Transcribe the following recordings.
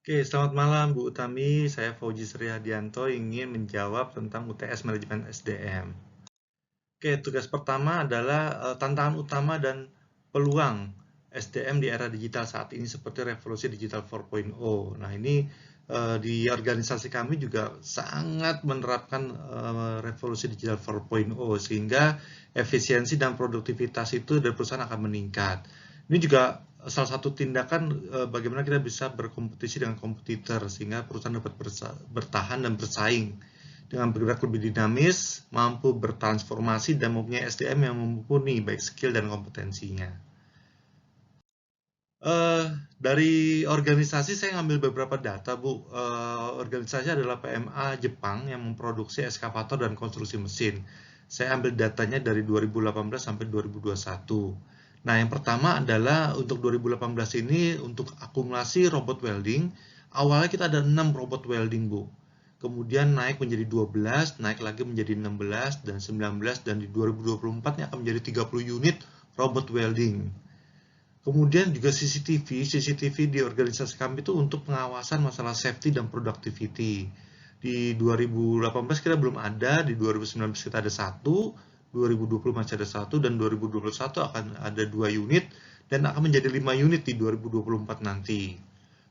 Oke, selamat malam Bu Utami. Saya Fauji Sri Hadianto ingin menjawab tentang UTS Manajemen SDM. Oke, tugas pertama adalah tantangan utama dan peluang SDM di era digital saat ini seperti revolusi digital 4.0. Nah, ini di organisasi kami juga sangat menerapkan revolusi digital 4.0 sehingga efisiensi dan produktivitas itu dari perusahaan akan meningkat. Ini juga salah satu tindakan bagaimana kita bisa berkompetisi dengan kompetitor sehingga perusahaan dapat bertahan dan bersaing dengan bergerak lebih dinamis, mampu bertransformasi, dan mempunyai SDM yang mumpuni baik skill dan kompetensinya. Eh, dari organisasi saya ngambil beberapa data, Bu. Organisasi adalah PMA Jepang yang memproduksi eskavator dan konstruksi mesin. Saya ambil datanya dari 2018 sampai 2021. Nah, yang pertama adalah untuk 2018 ini untuk akumulasi robot welding. Awalnya kita ada 6 robot welding, Bu. Kemudian naik menjadi 12, naik lagi menjadi 16 dan 19, dan di 2024 ini akan menjadi 30 unit robot welding. Kemudian juga CCTV di organisasi kami itu untuk pengawasan masalah safety dan productivity. Di 2018 kita belum ada, di 2019 kita ada satu, 2020 masih ada satu, dan 2021 akan ada 2 unit, dan akan menjadi 5 unit di 2024 nanti.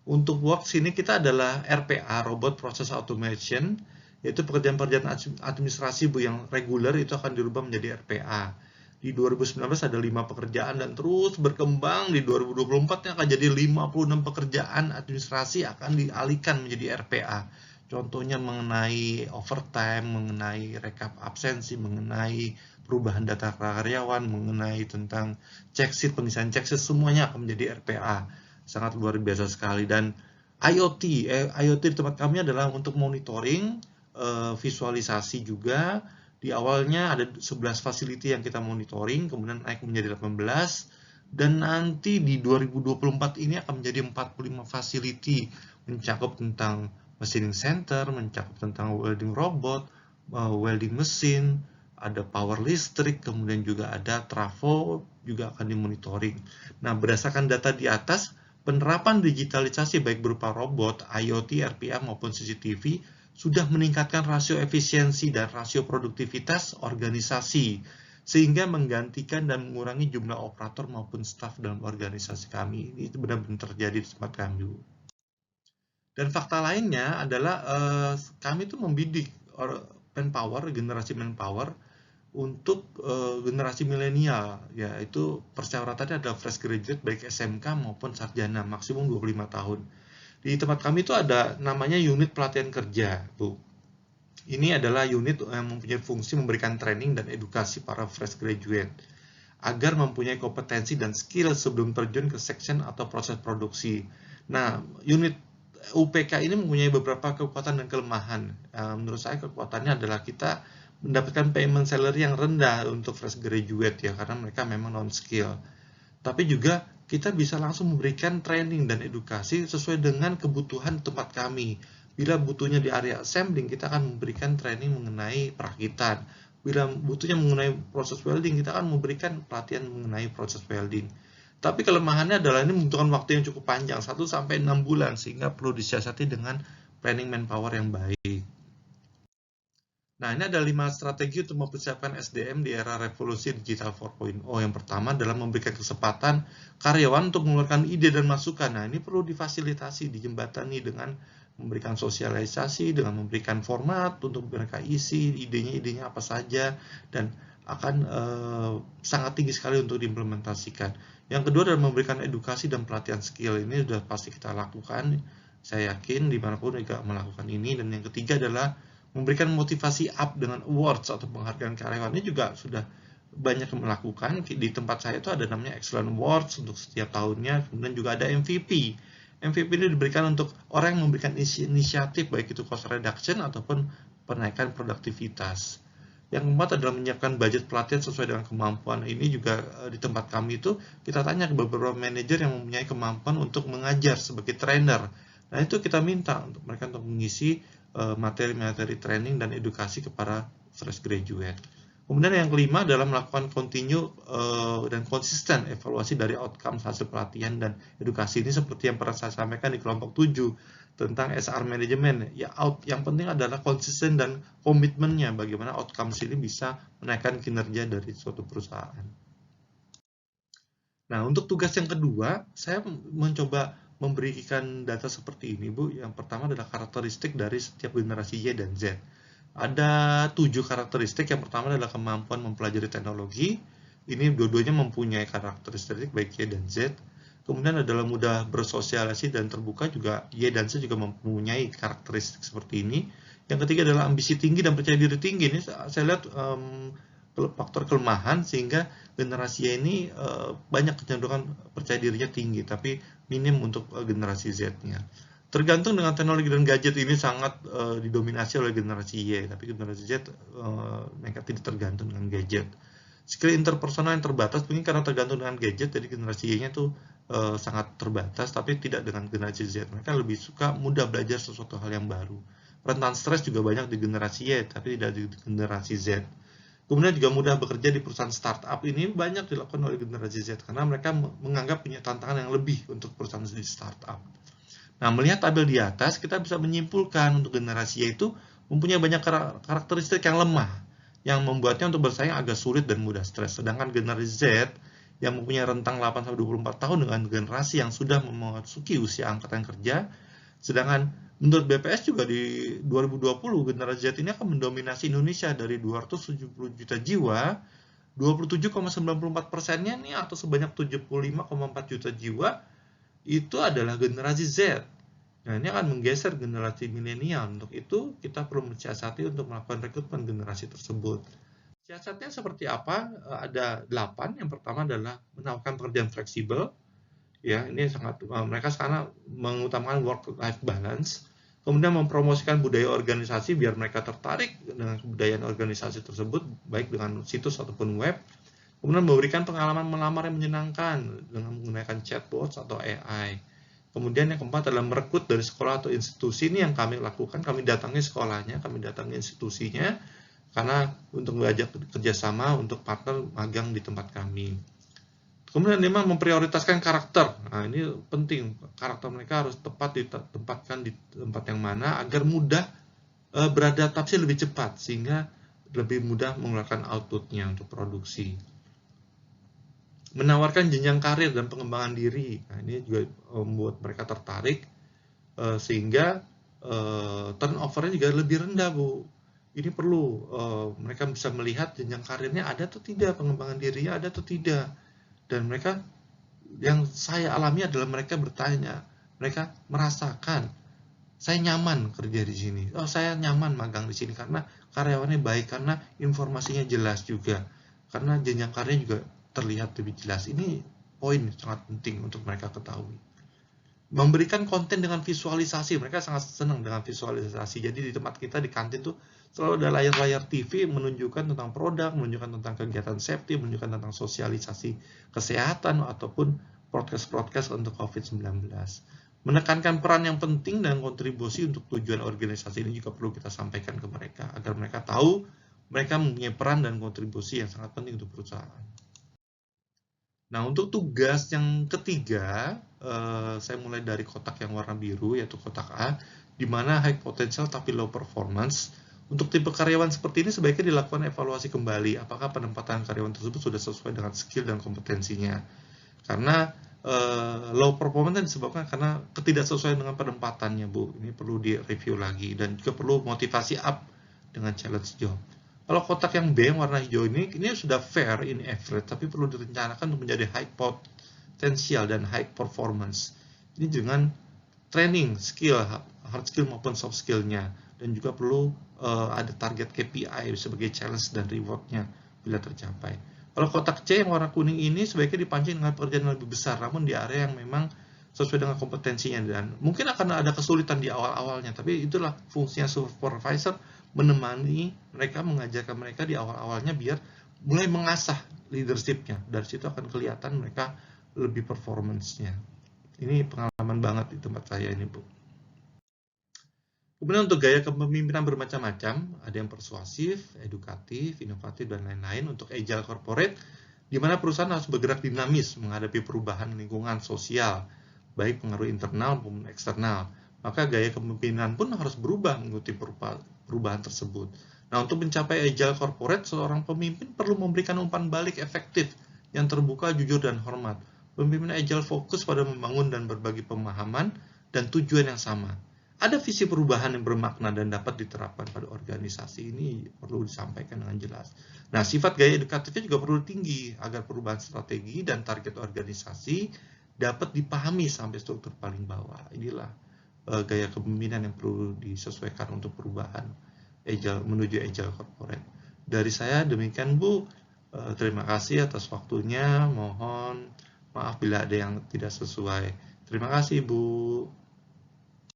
Untuk works ini kita adalah RPA, Robot Process Automation, yaitu pekerjaan-pekerjaan administrasi Bu yang reguler itu akan dirubah menjadi RPA. Di 2019 ada 5 pekerjaan dan terus berkembang. Di 2024 akan jadi 56 pekerjaan administrasi akan dialihkan menjadi RPA. Contohnya mengenai overtime, mengenai rekap absensi, mengenai perubahan data karyawan, mengenai tentang check sheet, pengisian check sheet, semuanya akan menjadi RPA. Sangat luar biasa sekali. Dan IoT di tempat kami adalah untuk monitoring, visualisasi juga. Di awalnya ada 11 facility yang kita monitoring, kemudian naik menjadi 18, dan nanti di 2024 ini akan menjadi 45 facility, mencakup tentang machining center, mencakup tentang welding robot, welding mesin, ada power listrik, kemudian juga ada trafo, juga akan dimonitoring. Nah, berdasarkan data di atas, penerapan digitalisasi baik berupa robot, IoT, RPA maupun CCTV sudah meningkatkan rasio efisiensi dan rasio produktivitas organisasi, sehingga menggantikan dan mengurangi jumlah operator maupun staf dalam organisasi kami. Ini benar-benar terjadi di tempat kami. Dan fakta lainnya adalah kami itu membidik manpower, generasi manpower untuk generasi milenial, yaitu persyaratannya ada fresh graduate baik SMK maupun sarjana maksimum 25 tahun. Di tempat kami itu ada namanya unit pelatihan kerja, Bu. Ini adalah unit yang mempunyai fungsi memberikan training dan edukasi para fresh graduate agar mempunyai kompetensi dan skill sebelum terjun ke section atau proses produksi. Nah, unit UPK ini mempunyai beberapa kekuatan dan kelemahan. Menurut saya kekuatannya adalah kita mendapatkan payment salary yang rendah untuk fresh graduate ya, karena mereka memang non skill. Tapi juga kita bisa langsung memberikan training dan edukasi sesuai dengan kebutuhan tempat kami. Bila butuhnya di area assembling, kita akan memberikan training mengenai perakitan. Bila butuhnya mengenai proses welding, kita akan memberikan pelatihan mengenai proses welding. Tapi kelemahannya adalah ini membutuhkan waktu yang cukup panjang, 1 sampai 6 bulan, sehingga perlu disiasati dengan planning manpower yang baik. Nah, ini ada 5 strategi untuk mempersiapkan SDM di era revolusi digital 4.0. Yang pertama adalah memberikan kesempatan karyawan untuk mengeluarkan ide dan masukan. Nah, ini perlu difasilitasi, dijembatani dengan memberikan sosialisasi, dengan memberikan format untuk mereka isi idenya apa saja, dan akan sangat tinggi sekali untuk diimplementasikan. Yang kedua adalah memberikan edukasi dan pelatihan skill. Ini sudah pasti kita lakukan, saya yakin dimanapun juga melakukan ini. Dan yang ketiga adalah memberikan motivasi up dengan awards atau penghargaan karyawan. Ini juga sudah banyak yang melakukan. Di tempat saya itu ada namanya Excellent Awards untuk setiap tahunnya, kemudian juga ada MVP. MVP ini diberikan untuk orang yang memberikan inisiatif, baik itu cost reduction ataupun penaikan produktivitas. Yang keempat adalah menyiapkan budget pelatihan sesuai dengan kemampuan. Ini juga di tempat kami itu kita tanya ke beberapa manajer yang mempunyai kemampuan untuk mengajar sebagai trainer. Nah, itu kita minta untuk mereka untuk mengisi materi-materi training dan edukasi kepada fresh graduate. Kemudian yang kelima adalah melakukan continue dan konsisten evaluasi dari outcome hasil pelatihan dan edukasi. Ini seperti yang pernah saya sampaikan di kelompok 7 tentang SR Management. Ya, yang penting adalah konsisten dan komitmennya bagaimana outcome ini bisa menaikkan kinerja dari suatu perusahaan. Nah, untuk tugas yang kedua, saya mencoba memberikan data seperti ini, Bu. Yang pertama adalah karakteristik dari setiap generasi Y dan Z. Ada 7 karakteristik. Yang pertama adalah kemampuan mempelajari teknologi. Ini dua-duanya mempunyai karakteristik baik Y dan Z. Kemudian adalah mudah bersosialisasi dan terbuka, juga Y dan Z juga mempunyai karakteristik seperti ini. Yang ketiga adalah ambisi tinggi dan percaya diri tinggi. Ini saya lihat faktor kelemahan, sehingga generasi Y ini banyak kecenderungan percaya dirinya tinggi, tapi minim untuk generasi Z-nya. Tergantung dengan teknologi dan gadget ini sangat didominasi oleh generasi Y, tapi generasi Z mereka tidak tergantung dengan gadget. Skill interpersonal yang terbatas mungkin karena tergantung dengan gadget, jadi generasi Y-nya tuh sangat terbatas, tapi tidak dengan generasi Z. Mereka lebih suka mudah belajar sesuatu hal yang baru. Rentan stres juga banyak di generasi Y, tapi tidak di generasi Z. Kemudian juga mudah bekerja di perusahaan startup. Ini banyak dilakukan oleh generasi Z karena mereka menganggap punya tantangan yang lebih untuk perusahaan di startup. Nah, melihat tabel di atas, kita bisa menyimpulkan untuk generasi Y itu mempunyai banyak karakteristik yang lemah, yang membuatnya untuk bersaing agak sulit dan mudah stres. Sedangkan generasi Z yang mempunyai rentang 8-24 tahun dengan generasi yang sudah memasuki usia angkatan kerja, sedangkan menurut BPS juga di 2020 generasi Z ini akan mendominasi Indonesia dari 270 juta jiwa, 27,94%-nya nih atau sebanyak 75,4 juta jiwa itu adalah generasi Z. Nah, ini akan menggeser generasi milenial. Untuk itu, kita perlu mensiasati untuk melakukan rekrutmen generasi tersebut. Siasatnya seperti apa? Ada 8. Yang pertama adalah menawarkan pekerjaan fleksibel. Ya, ini sangat mereka sekarang mengutamakan work-life balance. Kemudian mempromosikan budaya organisasi biar mereka tertarik dengan kebudayaan organisasi tersebut, baik dengan situs ataupun web. Kemudian memberikan pengalaman melamar yang menyenangkan dengan menggunakan chatbot atau AI. Kemudian yang keempat adalah merekrut dari sekolah atau institusi. Ini yang kami lakukan, kami datangi sekolahnya, kami datangi institusinya, karena untuk mengajak kerjasama untuk partner magang di tempat kami. Kemudian 5, memprioritaskan karakter. Nah, ini penting, karakter mereka harus tepat ditempatkan di tempat yang mana agar mudah beradaptasi lebih cepat, sehingga lebih mudah mengeluarkan outputnya untuk produksi. Menawarkan jenjang karir dan pengembangan diri. Nah, ini juga membuat mereka tertarik, sehingga turnover-nya juga lebih rendah, Bu. Ini perlu mereka bisa melihat jenjang karirnya ada atau tidak, pengembangan dirinya ada atau tidak. Dan mereka, yang saya alami adalah mereka bertanya, mereka merasakan, saya nyaman kerja di sini. Oh, saya nyaman magang di sini karena karyawannya baik, karena informasinya jelas juga, karena jenjang karirnya juga terlihat lebih jelas. Ini poin sangat penting untuk mereka ketahui. Memberikan konten dengan visualisasi, mereka sangat senang dengan visualisasi. Jadi di tempat kita di kantin tuh selalu ada layar-layar TV menunjukkan tentang produk, menunjukkan tentang kegiatan safety, menunjukkan tentang sosialisasi kesehatan ataupun broadcast untuk COVID-19. Menekankan peran yang penting dan kontribusi untuk tujuan organisasi ini juga perlu kita sampaikan ke mereka agar mereka tahu mereka mempunyai peran dan kontribusi yang sangat penting untuk perusahaan. Nah, untuk tugas yang ketiga, saya mulai dari kotak yang warna biru, yaitu kotak A, di mana high potential tapi low performance. Untuk tipe karyawan seperti ini sebaiknya dilakukan evaluasi kembali, apakah penempatan karyawan tersebut sudah sesuai dengan skill dan kompetensinya. Karena low performance disebabkan karena ketidaksesuaian dengan penempatannya, Bu. Ini perlu direview lagi, dan juga perlu motivasi up dengan challenge job. Kalau kotak yang B yang warna hijau ini sudah fair in average, tapi perlu direncanakan untuk menjadi high potential dan high performance. Ini dengan training skill, hard skill maupun soft skill-nya, dan juga perlu ada target KPI sebagai challenge dan reward-nya bila tercapai. Kalau kotak C yang warna kuning ini sebaiknya dipancing dengan pekerjaan yang lebih besar, namun di area yang memang sesuai dengan kompetensinya, dan mungkin akan ada kesulitan di awal-awalnya, tapi itulah fungsinya supervisor, menemani mereka, mengajarkan mereka di awal-awalnya biar mulai mengasah leadership-nya. Dari situ akan kelihatan mereka lebih performance-nya. Ini pengalaman banget di tempat saya ini, Bu. Kemudian untuk gaya kepemimpinan bermacam-macam, ada yang persuasif, edukatif, inovatif, dan lain-lain. Untuk agile corporate, di mana perusahaan harus bergerak dinamis menghadapi perubahan lingkungan sosial, baik pengaruh internal maupun eksternal. Maka gaya kepemimpinan pun harus berubah mengikuti perubahan tersebut. Nah, untuk mencapai agile corporate, seorang pemimpin perlu memberikan umpan balik efektif yang terbuka, jujur, dan hormat. Pemimpin agile fokus pada membangun dan berbagi pemahaman dan tujuan yang sama. Ada visi perubahan yang bermakna dan dapat diterapkan pada organisasi ini perlu disampaikan dengan jelas. Nah, sifat gaya edukatifnya juga perlu tinggi agar perubahan strategi dan target organisasi dapat dipahami sampai struktur paling bawah. Inilah gaya kepemimpinan yang perlu disesuaikan untuk perubahan agile menuju agile corporate. Dari saya demikian Bu. Terima kasih atas waktunya. Mohon maaf bila ada yang tidak sesuai. Terima kasih Bu.